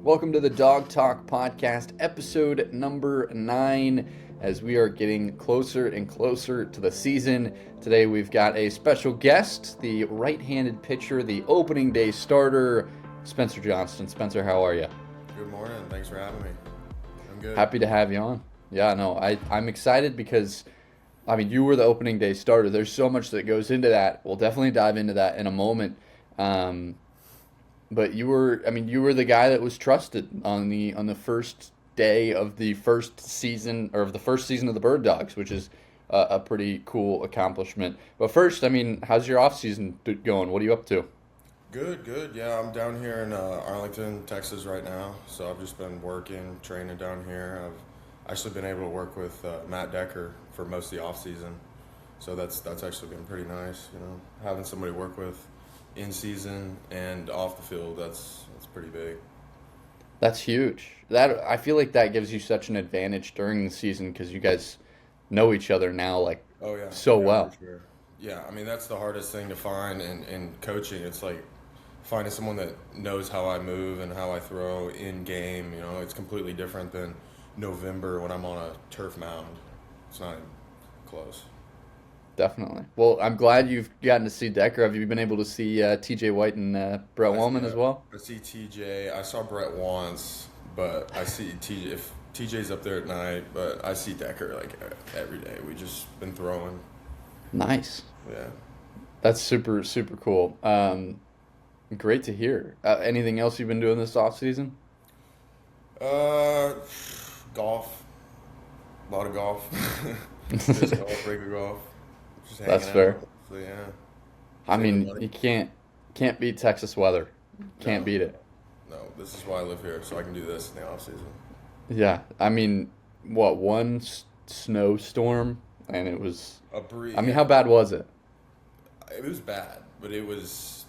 Welcome to the Dog Talk Podcast, episode number 9, as we are getting closer and closer to the season. Today we've got a special guest, the right-handed pitcher, the opening day starter, Spencer Johnston. Spencer, how are you? Good morning. Thanks for having me. I'm good. Happy to have you on. Yeah, no, I'm excited because, you were the opening day starter. There's so much that goes into that. We'll definitely dive into that in a moment. But you were the guy that was trusted on the first day of the first season, or of the first season of the Bird Dogs, which is a pretty cool accomplishment. But first, how's your off season going? What are you up to? Good. Yeah, I'm down here in Arlington, Texas right now. So I've just been working, training down here. I've actually been able to work with Matt Decker for most of the off season. So that's actually been pretty nice, having somebody to work with in season and off the field. That's pretty big. That's huge. I feel like that gives you such an advantage during the season because you guys know each other now so well. For sure. Yeah, that's the hardest thing to find in coaching. It's like finding someone that knows how I move and how I throw in game. It's completely different than November when I'm on a turf mound. It's not even close. Definitely. Well, I'm glad you've gotten to see Decker. Have you been able to see TJ White and Brett Wallman as well? I see TJ. I saw Brett once, but I see TJ. If TJ's up there at night, but I see Decker every day. We just been throwing. Nice. Yeah. That's super, super cool. Great to hear. Anything else you've been doing this off season? Golf. A lot of golf. Just golf, regular golf. Just hanging That's fair. out. So, yeah. You can't beat Texas weather. Can't beat it. No, this is why I live here, so I can do this in the off season. Yeah. One snowstorm, and it was... A breeze. How bad was it? It was bad, but it was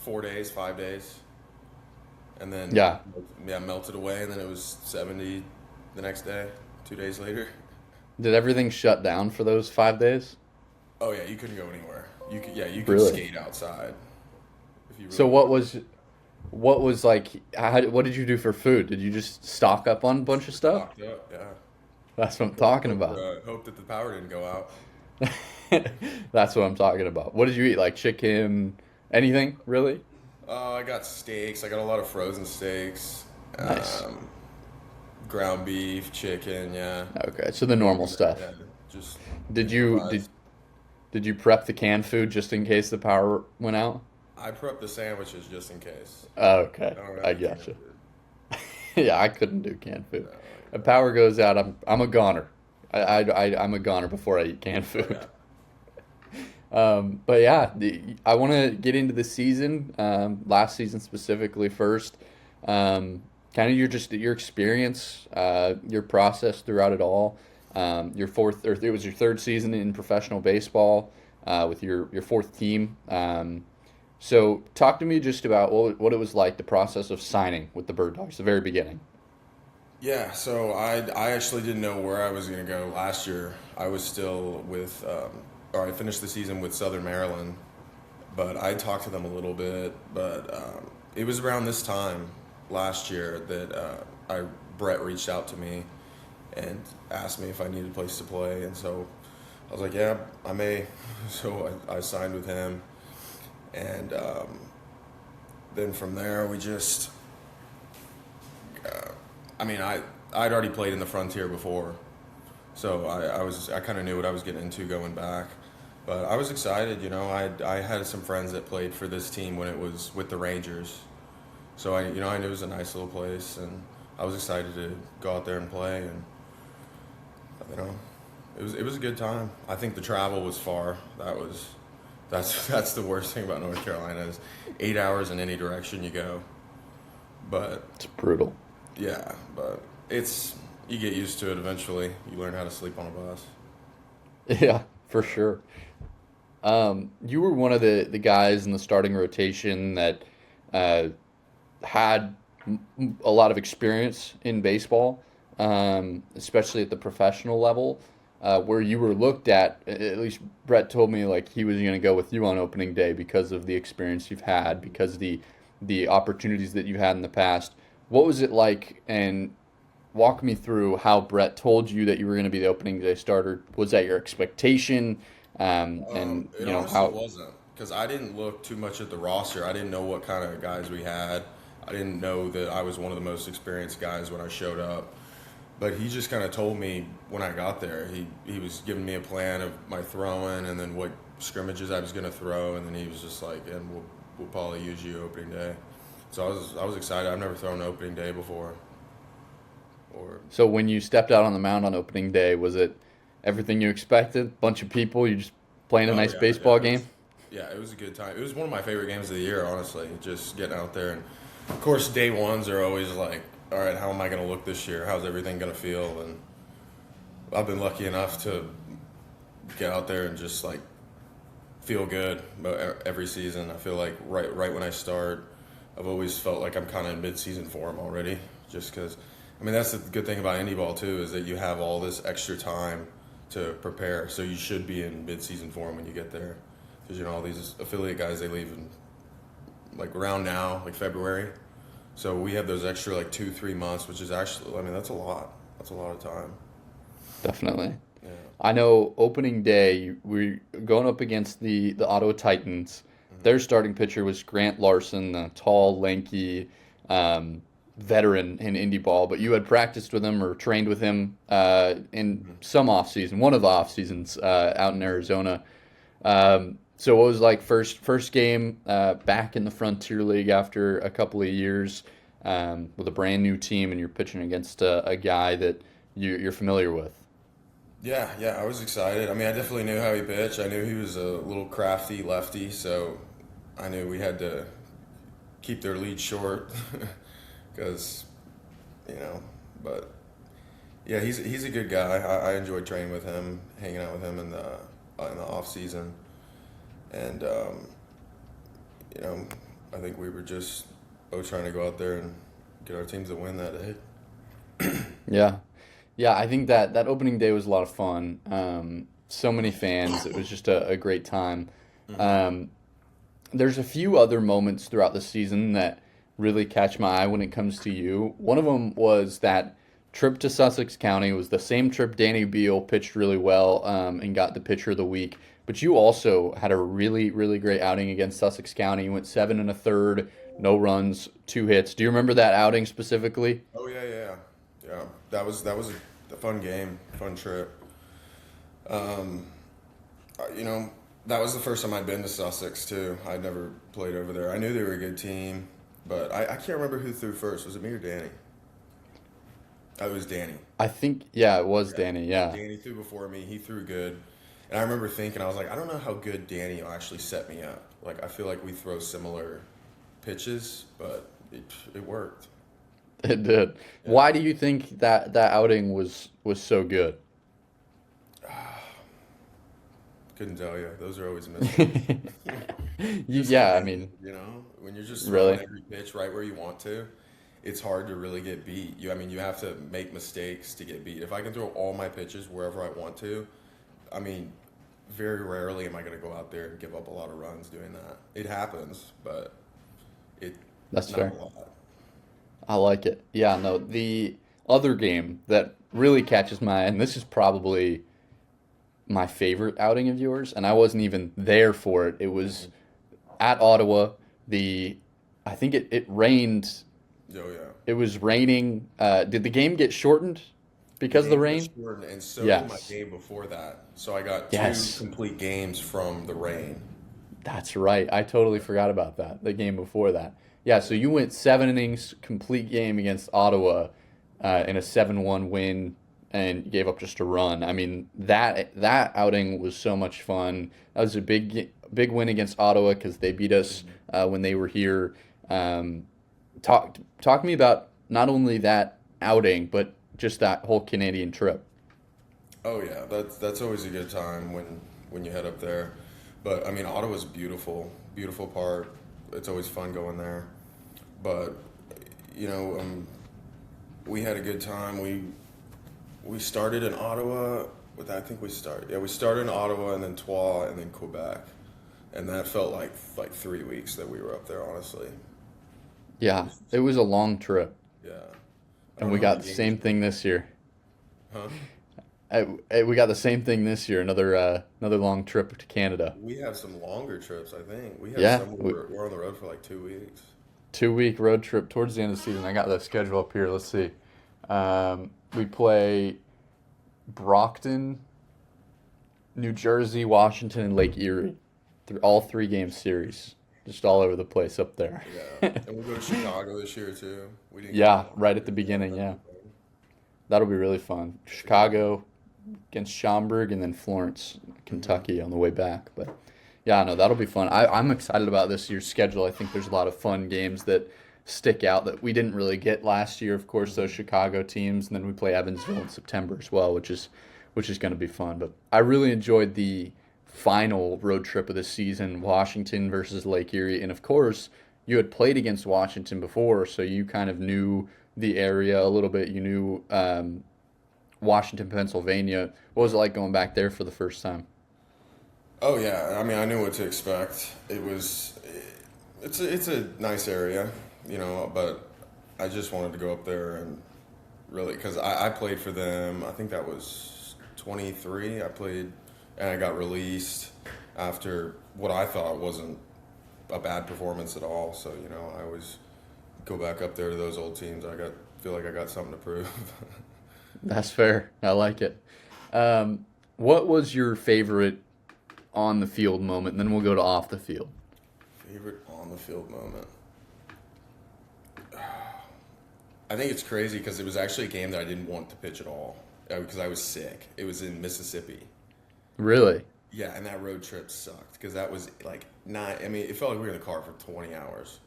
4 days, 5 days. And then melted away, and then it was 70 the next day, 2 days later. Did everything shut down for those 5 days? Oh yeah, you couldn't go anywhere. You could Really? skate outside. If you really So what was like? What did you do for food? Did you just stock up on a bunch of stuff? Stocked up, yeah. That's what I'm talking about. Hope that the power didn't go out. That's what I'm talking about. What did you eat? Like chicken? Anything really? I got steaks. I got a lot of frozen steaks. Nice. Ground beef, chicken, yeah. Okay, so the normal stuff. Yeah, just Did you prep the canned food just in case the power went out? I prepped the sandwiches just in case. Okay, don't I have canned gotcha. food. Yeah, I couldn't do canned food. No, If power goes out, I'm a goner. I'm a goner before I eat canned food. But yeah, I want to get into the season, last season specifically first. Kind of your experience, your process throughout it all. It was your third season in professional baseball, with your fourth team. So talk to me just about what it was like, the process of signing with the Bird Dogs, the very beginning. Yeah, so I actually didn't know where I was going to go last year. I was still with, or I finished the season with Southern Maryland, but I talked to them a little bit. But it was around this time last year that Brett reached out to me and asked me if I needed a place to play, and so I was like, yeah, I may. So I signed with him, and then from there we just, I'd already played in the Frontier before, so I kind of knew what I was getting into going back, but I was excited. I had some friends that played for this team when it was with the Rangers, so I knew it was a nice little place, and I was excited to go out there and play, and it was a good time. I think the travel was far. That's the worst thing about North Carolina is 8 hours in any direction you go. But It's brutal. yeah, but you get used to it eventually. You learn how to sleep on a bus. Yeah, for sure. You were one of the guys in the starting rotation that had a lot of experience in baseball, especially at the professional level, where you were looked at least Brett told me like he was going to go with you on opening day because of the experience you've had, because the opportunities that you had in the past. What was it like? And walk me through how Brett told you that you were going to be the opening day starter. Was that your expectation? And It honestly how? wasn't because I didn't look too much at the roster. I didn't know what kind of guys we had. I didn't know that I was one of the most experienced guys when I showed up. But he just kind of told me when I got there. He was giving me a plan of my throwing and then what scrimmages I was going to throw, and then he was just like, "And we'll probably use you opening day." So I was excited. I've never thrown opening day before. Or So when you stepped out on the mound on opening day, was it everything you expected? Bunch of people, you just playing a oh nice yeah, yeah, baseball game? it was a good time. It was one of my favorite games of the year, honestly. Just getting out there, and of course, day ones are always like, all right, how am I going to look this year? How's everything going to feel? And I've been lucky enough to get out there and just like feel good about every season. I feel like right when I start, I've always felt like I'm kind of in mid-season form already, just because. I mean, that's the good thing about indie ball too, is that you have all this extra time to prepare. So you should be in mid-season form when you get there, because all these affiliate guys, they leave in like around now, like February. So we have those extra like 2-3 months, which is actually, I mean, that's a lot. That's a lot of time. Definitely. Yeah. I know opening day, we're going up against the Ottawa Titans. Their starting pitcher was Grant Larson, a tall, lanky veteran in indie ball, but you had practiced with him or trained with him in some off season, one of the off seasons out in Arizona. So what was like first game back in the Frontier League after a couple of years with a brand new team, and you're pitching against a guy that you're familiar with. Yeah, I was excited. I mean, I definitely knew how he pitched. I knew he was a little crafty lefty, so I knew we had to keep their lead short because, you know, but yeah, he's a good guy. I enjoyed training with him, hanging out with him in the off season, and you know, I think we were just both trying to go out there and get our teams to win that day. Yeah. Yeah, I think that opening day was a lot of fun. So many fans. It was just a great time. Um, there's a few other moments throughout the season that really catch my eye when it comes to you. One of them was that trip to Sussex County. It was the same trip Danny Beal pitched really well and got the pitcher of the week. But you also had a really, really great outing against Sussex County. You went 7 1/3, no runs, 2 hits. Do you remember that outing specifically? Oh yeah. That was a fun game, fun trip. Um, you know, that was the first time I'd been to Sussex too. I'd never played over there. I knew they were a good team, but I can't remember who threw first. Was it me or Danny? Oh, it was Danny. I think, yeah, it was Yeah. Danny. Yeah. Danny threw before me. He threw good. And I remember thinking, I was like, I don't know how good Danny will actually set me up. Like, I feel like we throw similar pitches, but it worked. It did. Yeah. Why do you think that outing was so good? Couldn't tell you. Those are always mysteries. Just Yeah, I because, mean, when you're just throwing really. every pitch right where you want to, it's hard to really get beat. I mean, you have to make mistakes to get beat. If I can throw all my pitches wherever I want to, I mean, very rarely am I going to go out there and give up a lot of runs doing that. It happens, but it That's not fair. a lot. I like it. Yeah, no, the other game that really catches my eye, and this is probably my favorite outing of yours, and I wasn't even there for it. It was at Ottawa. The I think it rained. Oh yeah. It was raining. Did the game get shortened The because of the game got rain? shortened, and so did my Yes. game before that. So I got two Yes. complete games from the rain. That's right. I totally forgot about that. The game before that. Yeah, so you went 7 innings, complete game against Ottawa, in a 7-1 win, and you gave up just a run. I mean, that outing was so much fun. That was a big win against Ottawa because they beat us when they were here. Um, talk to me about not only that outing, but just that whole Canadian trip. Oh yeah, that's always a good time when you head up there. But I mean, Ottawa's beautiful, beautiful part. It's always fun going there. But you know, we had a good time. We started in Ottawa. I think we started in Ottawa and then Troyes and then Quebec, and that felt like 3 weeks that we were up there. Honestly, Yeah, it was a long trip. Yeah. I And don't we know how got the many same games. thing this year. Huh? We got the same thing this year. Another long trip to Canada. We have some longer trips, I think. We have Yeah, some where we're on the road for like 2 weeks. 2 week road trip towards the end of the season. I got the schedule up here. Let's see. We play Brockton, New Jersey, Washington, and Lake Erie. All 3 game series, just all over the place up there. Yeah. And we'll go to Chicago this year too. We didn't get Yeah, that last right at the year. Yeah, beginning. that'd be Yeah, fun. that'll be really fun. That's a good one. Chicago against Schaumburg, and then Florence, Hmm. Kentucky on the way back. But yeah, no, that'll be fun. I'm excited about this year's schedule. I think there's a lot of fun games that stick out that we didn't really get last year. Of course, those Chicago teams, and then we play Evansville in September as well, which is going to be fun. But I really enjoyed the final road trip of the season, Washington versus Lake Erie, and of course, you had played against Washington before, so you kind of knew the area a little bit. You knew Washington, Pennsylvania. What was it like going back there for the first time? Oh yeah, I mean, I knew what to expect. It's a nice area, but I just wanted to go up there and really, because I played for them. I think that was 23. I played, and I got released after what I thought wasn't a bad performance at all. So I always go back up there to those old teams. Feel like I got something to prove. That's fair. I like it. What was your favorite on the field moment? And then we'll go to off the field. Favorite on the field moment. I think it's crazy because it was actually a game that I didn't want to pitch at all because I was sick. It was in Mississippi. Really? Yeah, and that road trip sucked because that was like not. I mean, it felt like we were in the car for 20 hours,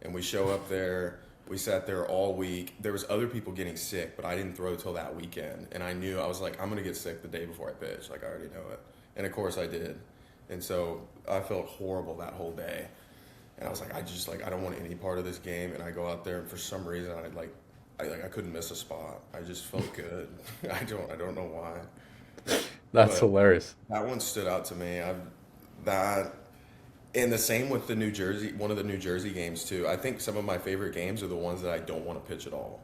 and we show up there. We sat there all week. There was other people getting sick, but I didn't throw till that weekend, and I was like, I'm gonna get sick the day before I pitch. Like I already know it, and of course I did, and so I felt horrible that whole day. And I was like, I don't want any part of this game. And I go out there, and for some reason, I couldn't miss a spot. I just felt good. I don't know why, That's but hilarious. that one stood out to me. That, and the same with one of the New Jersey games too. I think some of my favorite games are the ones that I don't want to pitch at all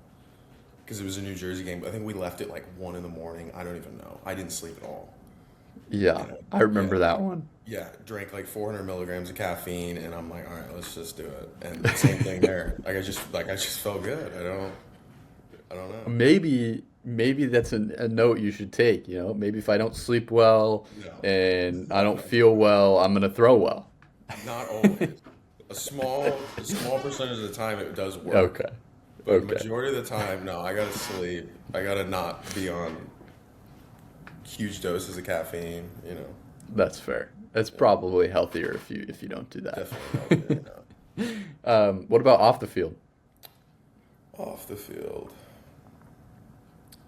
because it was a New Jersey game. I think we left at like 1 in the morning. I don't even know. I didn't sleep at all. Yeah, I Yeah, remember that one. yeah, drank like 400 milligrams of caffeine, and I'm like, all right, let's just do it. And the same thing there. I just felt good. I don't know. Maybe that's a note you should take. Maybe if I don't sleep well No, and I don't feel well, I'm gonna throw well. not always. A small percentage of the time it does work, Okay. but Okay. majority of the time, no. I gotta sleep. I gotta not be on huge doses of caffeine. That's fair. It's Yeah, probably healthier if you don't do that. definitely healthier. What about off the field? Off the field.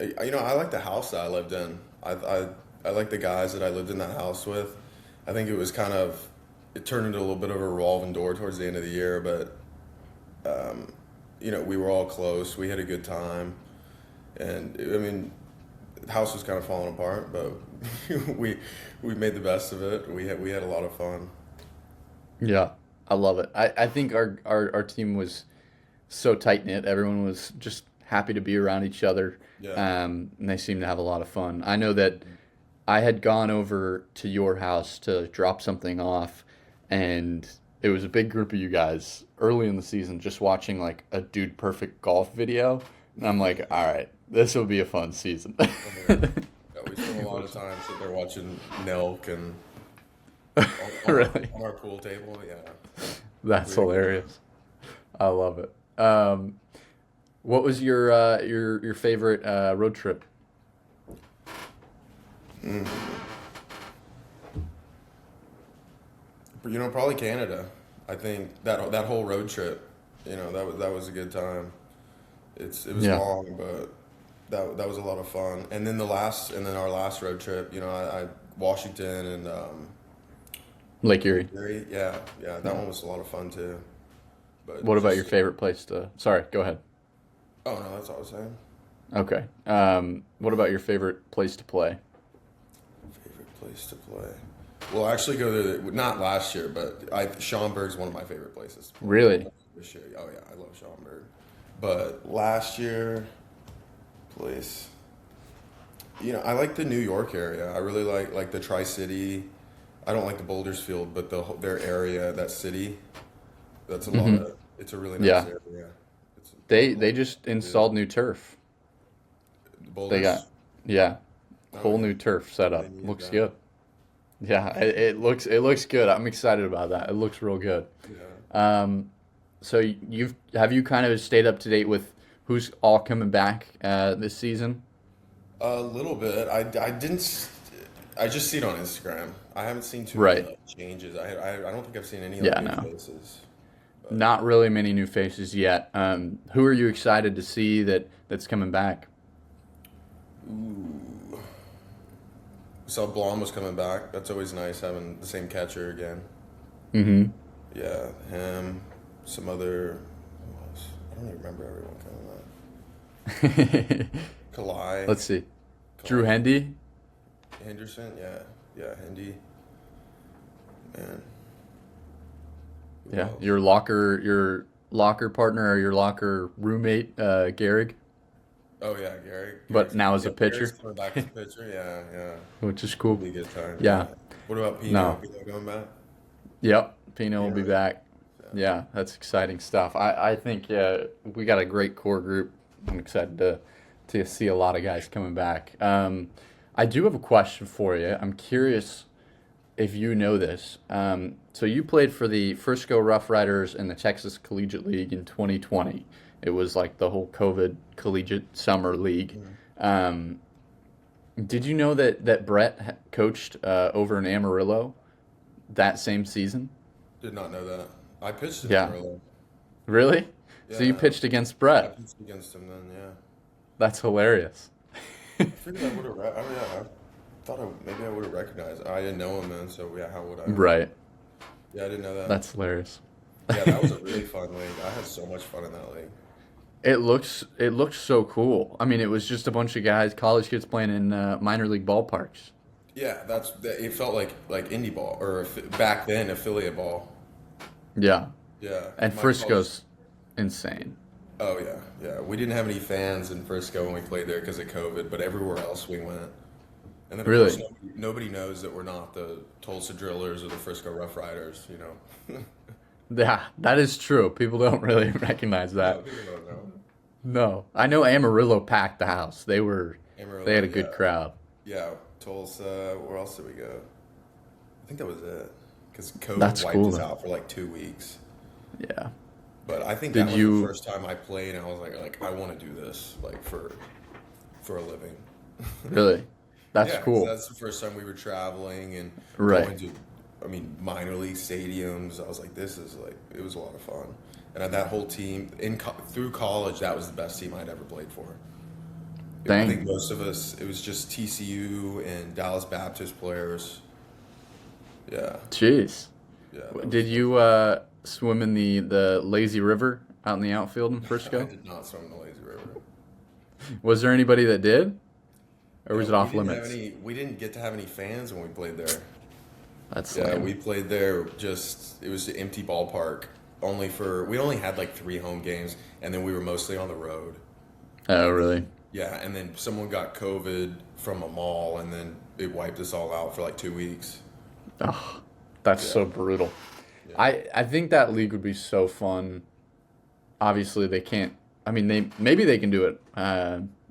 I like the house that I lived in. I like the guys that I lived in that house with. I think it turned into a little bit of a revolving door towards the end of the year, but we were all close. We had a good time, and I mean, the house was kind of falling apart, but we made the best of it. We had a lot of fun. Yeah, I love it. I think our team was so tight knit. Everyone was just happy to be around each other, Yeah. and they seemed to have a lot of fun. I know that I had gone over to your house to drop something off, and it was a big group of you guys early in the season just watching like a Dude Perfect golf video. And I'm like, all right, this will be a fun season. Yeah. Yeah, we spent a lot of time sitting there watching Nelk and Really? on our pool table. Yeah, That's we had a good time. hilarious. I love it. What was your favorite road trip? Mm. But, probably Canada. I think that whole road trip, that was a good time. It was Yeah, long, but that was a lot of fun. And then our last road trip, I Washington and Lake Erie. Missouri. Yeah, yeah, that one was a lot of fun too. But What about your just favorite place to? Sorry, go ahead. oh no, that's all I was saying. Okay. What about your favorite place to play? Favorite place to play. Well, I actually go to not last year, but Schaumburg's one of my favorite places to play. Really? This year, oh yeah, I love Schaumburg. But last year, place. I like the New York area. I really like the Tri-City. I don't like the Bouldersfield, but their area, that city, that's a lot Hmm. of. It's a really nice Yeah, area. It's a they lot just to do. installed new turf. The They got Boulders. yeah, Oh whole yeah, new turf they setup. needed Looks that. good. Yeah, it looks good. I'm excited about that. It looks real good. Yeah. Um, so you kind of stayed up to date with who's all coming back this season? A little bit. I didn't. I just see it on Instagram. I haven't seen too many Right. like changes. I don't think I've seen any like Yeah, new no. faces. But Not really many new faces yet. Who are you excited to see that's coming back? ooh, saw Blom was coming back. That's always nice having the same catcher again. Mm-hmm. Yeah, him. Some other. Who else? I don't even remember everyone coming back. Kalai. Let's see. Drew Kalai Hendy. Henderson. Yeah, yeah, Hendy. Man, who Yeah, else? your locker partner or your locker roommate, Gehrig, Oh yeah, Gary. but now as a Yeah, Gary's pitcher, coming back as a pitcher. Yeah, yeah. which is It'll cool. be a good time. Yeah. Yeah. What about Pino? No. Pino going back? Yep. Pino will be Pino. back. Yeah. Yeah, that's exciting stuff. I think we got a great core group. I'm excited to see a lot of guys coming back. I do have a question for you. I'm curious if you know this. So you played for the Frisco Rough Riders in the Texas Collegiate League in 2020. It was like the whole COVID collegiate summer league. Mhm. Um, did you know that Brett coached over in Amarillo that same season? Did not know that. I pitched in Yeah. Amarillo. Really? So you Yeah, pitched against I Brett. pitched against him then. Yeah. That's hilarious. I figured I would have. I mean, yeah, I thought maybe I would have recognized. I didn't know him then, so yeah, how would I have? Right. Yeah, I didn't know that. That's hilarious. Yeah, that was a really fun league. I had so much fun in that league. It looks so cool. I mean, it was just a bunch of guys, college kids playing in minor league ballparks. Yeah, it felt like indie ball or back then affiliate ball. Yeah. Yeah, And my college. Frisco's insane. Oh yeah, yeah. We didn't have any fans in Frisco when we played there because of COVID, but everywhere else we went. And then of course Really? nobody knows that we're not the Tulsa Drillers or the Frisco Rough Riders. Yeah, that is true. People don't really recognize No, that. people don't know. No. I know Amarillo packed the house. They had Amarillo, a good yeah, crowd. yeah. Tulsa. Where else did we go? I think that was it. Because COVID That's wiped cool us though. out for like 2 weeks. Yeah. But I think Did that was the you first time I played, and I was like I want to do this like for a living. really? That's Yeah, because cool. that's the first time we were traveling and Right. going to, I mean, minor league stadiums. I was like, this is like, it was a lot of fun. And that whole team through college, that was the best team I'd ever played for. I think Dang. most of us, it was just TCU and Dallas Baptist players. Yeah, Jeez. yeah, that Did was. you swim in the lazy river out in the outfield in I Frisco? did not swim the lazy river. Was there anybody that did, or Yeah, was it off limits? we didn't get to have any fans when we played there. That's Yeah, lame. we played there it was an empty ballpark. We only had like 3 home games, and then we were mostly on the road. Oh, And really? then, yeah, and then someone got COVID from a mall, and then it wiped us all out for like 2 weeks. Oh, that's Yeah, so brutal. yeah, I think that league would be so fun. Obviously, they can't. I mean, maybe they can do it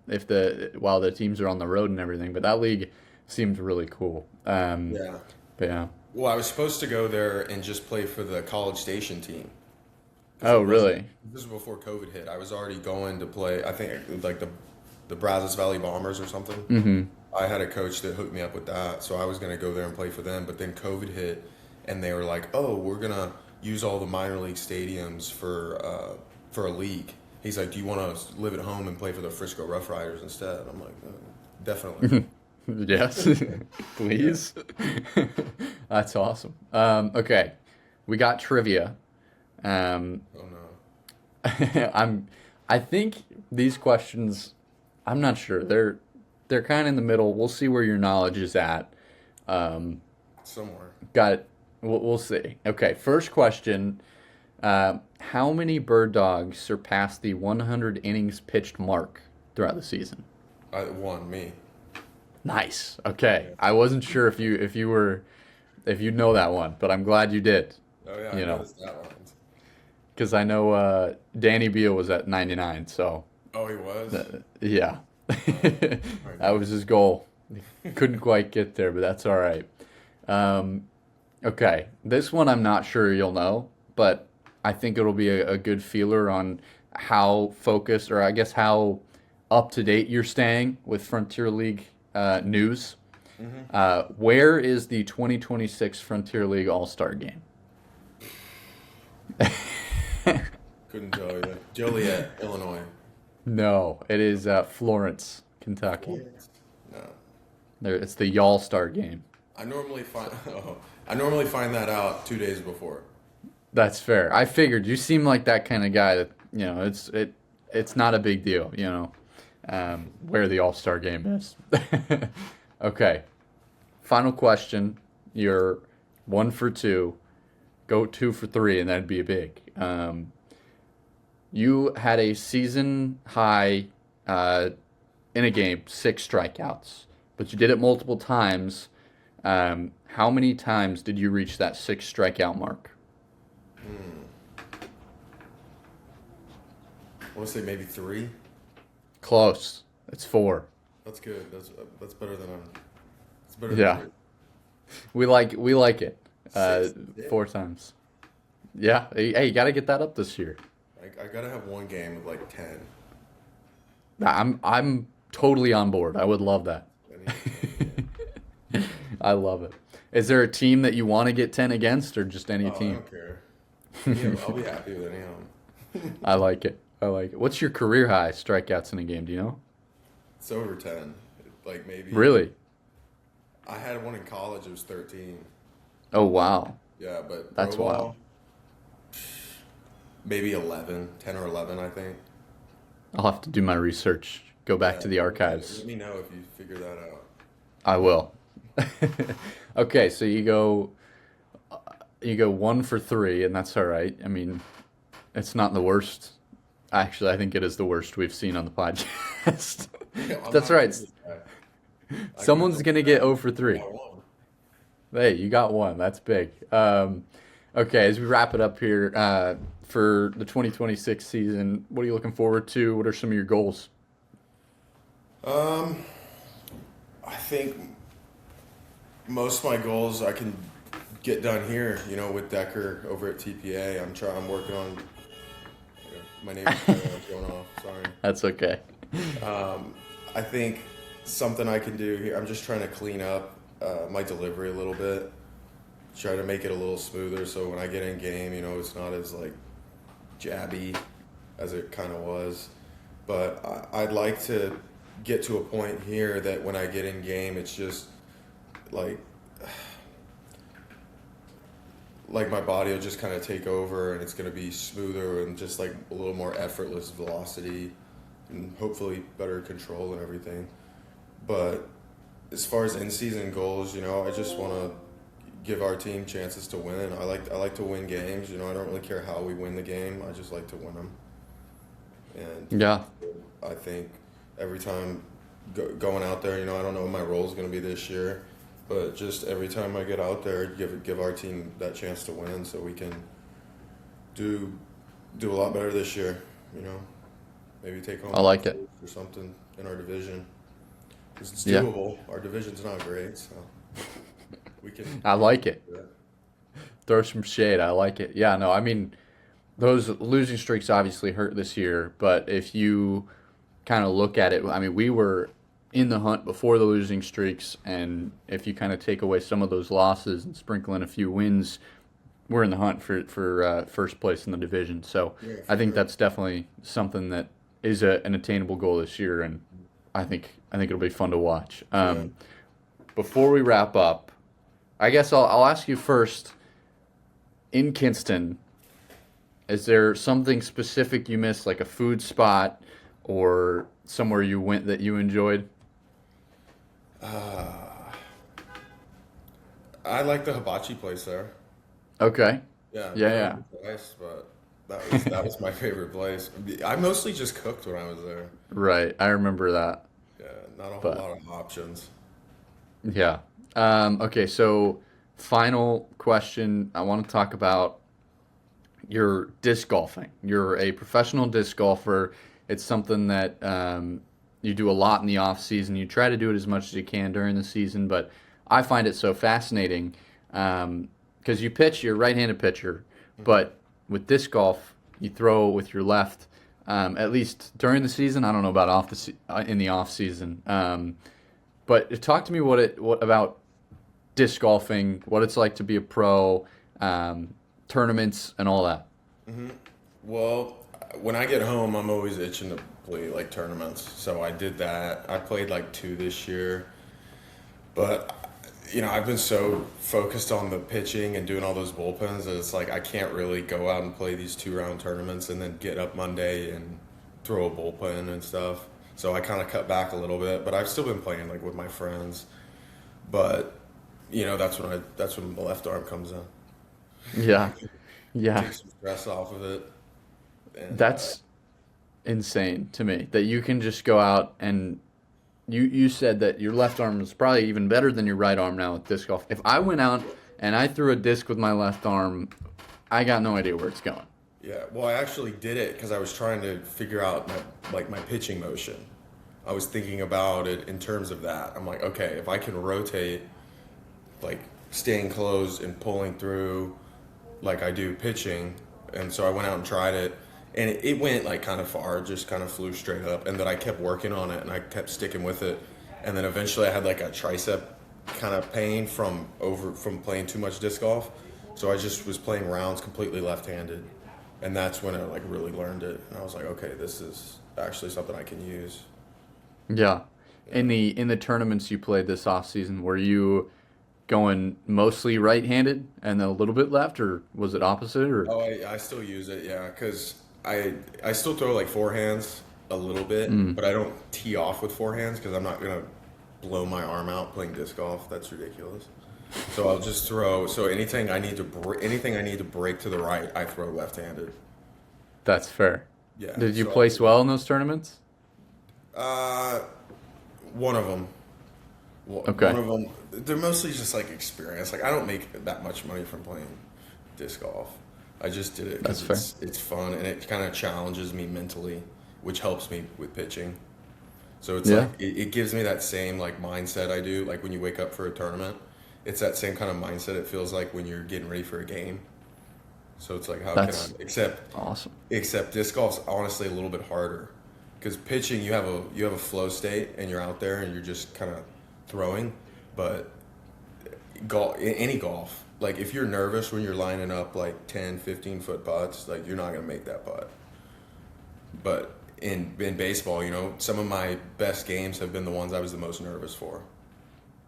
if while the teams are on the road and everything. But that league seems really cool. yeah. But yeah. Well, I was supposed to go there and just play for the College Station team because Oh, it wasn't. really? This was before COVID hit. I was already going to play. I think like the Brazos Valley Bombers or something. Mm-hmm. I had a coach that hooked me up with that, so I was going to go there and play for them. But then COVID hit, and they were like, "Oh, we're gonna use all the minor league stadiums for a league." He's like, "Do you want to live at home and play for the Frisco Rough Riders instead?" I'm like, "Definitely." Yes, Yeah. please. That's awesome. Okay, we got trivia. Um, Oh no. I'm. I think these questions. I'm not sure. They're kind of in the middle. We'll see where your knowledge is at. Um, Somewhere. got. We'll see. Okay. First question. How many bird dogs surpassed the 100 innings pitched mark throughout the season? I won me. Nice. Okay. Yeah. I wasn't sure if you know that one, but I'm glad you did. Oh yeah, I You know, noticed that one. because I know Danny Beal was at 99, so Oh, he was. yeah, I that was his goal. Couldn't quite get there, but that's all right. Um, okay, this one I'm not sure you'll know, but I think it'll be a good feeler on how focused, or I guess how up to date you're staying with Frontier League news. Where is the 2026 Frontier League All Star Game? Couldn't tell you. Joliet, Illinois. No, it is Florence, Kentucky. No. There, it's the Y'all Star Game. I normally find I normally find that out 2 days before. That's fair. I figured you seem like that kind of guy that it's not a big deal, where the All Star Game is. Okay, final question. You're 1 for 2. Go 2 for 3, and that'd be a big. You had a season high in a game 6 strikeouts, but you did it multiple times. How many times did you reach that 6 strikeout mark? I want to say maybe 3. Close. It's 4. That's good. That's better than I'm. It's better Yeah. than We like it. 6. 4 times. Yeah. Hey, you got to get that up this year. I gotta have one game of like 10. I'm totally on board. I would love that. I need 10, I love it. Is there a team that you want to get 10 against, or just any yeah. Oh, I team? don't care. Yeah, I'll be happy with any of them. I like it. I like it. What's your career high strikeouts in a game? Do you know? It's over 10. Like maybe. Really? I had one in college. It was 13. Oh wow, Yeah, but that's pro ball, wild. maybe 11, 10 or 11, I think. I'll have to do my research. Go back Yeah, to the archives. let me know if you figure that out. I will. Okay, so you go 1 for 3, and that's all right. I mean, it's not the worst. Actually, I think it is the worst we've seen on the podcast. I'm That's not right. good at that. I Someone's can- gonna get 0 for 3. I won. Hey, you got one. That's big. Okay, as we wrap it up here for the 2026 season, what are you looking forward to? What are some of your goals? I think most of my goals I can get done here, with Decker over at TPA. I'm working on. My neighbor's phone's going off. Sorry. That's okay. I think something I can do here. I'm just trying to clean up my delivery a little bit. Try to make it a little smoother, so when I get in game, it's not as like jabby as it kind of was. But I'd like to get to a point here that when I get in game, it's just like my body will just kind of take over, and it's going to be smoother and just like a little more effortless velocity, and hopefully better control and everything. But as far as in-season goals, I just want to give our team chances to win. I like to win games. I don't really care how we win the game. I just like to win them. And Yeah. I think every time going out there, I don't know what my role is going to be this year, but just every time I get out there, give our team that chance to win, so we can do a lot better this year. Maybe take home. I like it. Or something in our division. 'Cause it's Yeah. doable. Our division's not great, so we can. I like it. do that. Throw some shade. I like it. Yeah, no, I mean, those losing streaks obviously hurt this year, but if you kind of look at it, I mean, we were in the hunt before the losing streaks, and if you kind of take away some of those losses and sprinkle in a few wins, we're in the hunt for first place in the division. So Yeah, I think sure. that's definitely something that is an attainable goal this year, and I think it'll be fun to watch. Before we wrap up, I guess I'll ask you first. In Kinston, is there something specific you missed, like a food spot or somewhere you went that you enjoyed? I like the hibachi place there. Okay. Yeah, Yeah, never yeah. been twice, but that was my favorite place. I mostly just cooked when I was there. Right. I remember that. Yeah, not a whole But lot of options. yeah. Okay, so final question. I want to talk about your disc golfing. You're a professional disc golfer. It's something that you do a lot in the off season. You try to do it as much as you can during the season, but I find it so fascinating because you pitch, you're a right-handed pitcher, Hmm. but with disc golf, you throw with your left. At least during the season, I don't know about in the off season. But talk to me what about disc golfing, what it's like to be a pro, tournaments, and all that. Well, when I get home, I'm always itching to play like tournaments. So I did that. I played like two this year, but I've been so focused on the pitching and doing all those bullpens that it's like I can't really go out and play these 2 round tournaments and then get up Monday and throw a bullpen and stuff. So I kind of cut back a little bit, but I've still been playing like with my friends. But that's when the left arm comes in. Yeah, yeah, Take some stress off of it, and that's insane to me that you can just go out and you said that your left arm is probably even better than your right arm now with disc golf. If I went out and I threw a disc with my left arm, I got no idea where it's going. yeah. Well, I actually did it because I was trying to figure out my pitching motion. I was thinking about it in terms of that. I'm like, okay, if I can rotate, like staying closed and pulling through, like I do pitching, and so I went out and tried it, and it went like kind of far, just kind of flew straight up, and then I kept working on it, and I kept sticking with it, and then eventually I had like a tricep kind of pain from playing too much disc golf, so I just was playing rounds completely left-handed, and that's when I like really learned it, and I was like, okay, this is actually something I can use. Yeah. Yeah. In the tournaments you played this off season, were you going mostly right-handed and then a little bit left, or was it opposite? Or Oh, I still use it, yeah, because I still throw like forehands a little bit, mm, but I don't tee off with forehands because I'm not gonna blow my arm out playing disc golf. That's ridiculous. So I'll just throw. So anything I need to break to the right, I throw left-handed. that's fair. Yeah. Did you So I'll place do that. well in those tournaments? Uh, one of them. One Okay, of them. They're mostly just like experience. Like I don't make that much money from playing disc golf. I just did it that's because fair. it's fun and it kind of challenges me mentally, which helps me with pitching. So it's Yeah, like it gives me that same like mindset I do. Like when you wake up for a tournament, it's that same kind of mindset it feels like when you're getting ready for a game. So it's like how can I that's except awesome. except disc golf's honestly a little bit harder because pitching you have a flow state and you're out there and you're just kind of throwing, but any golf, like if you're nervous when you're lining up like 10, 15 foot putts, like you're not going to make that putt. But in baseball, some of my best games have been the ones I was the most nervous for.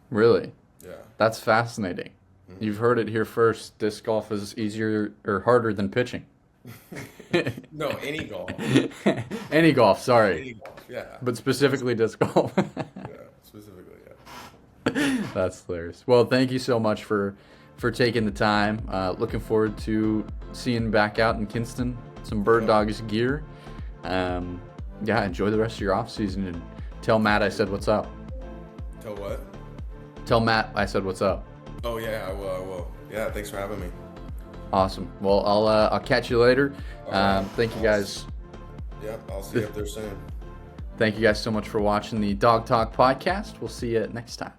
Really, Yeah. that's fascinating. You've heard it here first. Disc golf is easier or harder than pitching. No, any golf. Any golf, sorry, Any golf. Yeah. but specifically disc golf. Yeah. Specifically, yeah. That's hilarious. Well, thank you so much for taking the time. Looking forward to seeing back out in Kinston some Bird Yeah. Dogs gear. Yeah, enjoy the rest of your off season and tell Matt I said what's up. Tell what? Tell Matt I said what's up. Oh yeah, I will. I will. Yeah. Thanks for having me. Awesome. Well, I'll catch you later. All right. Thank you guys. Yeah. I'll see you up there soon. Thank you guys so much for watching the Dog Talk podcast. We'll see you next time.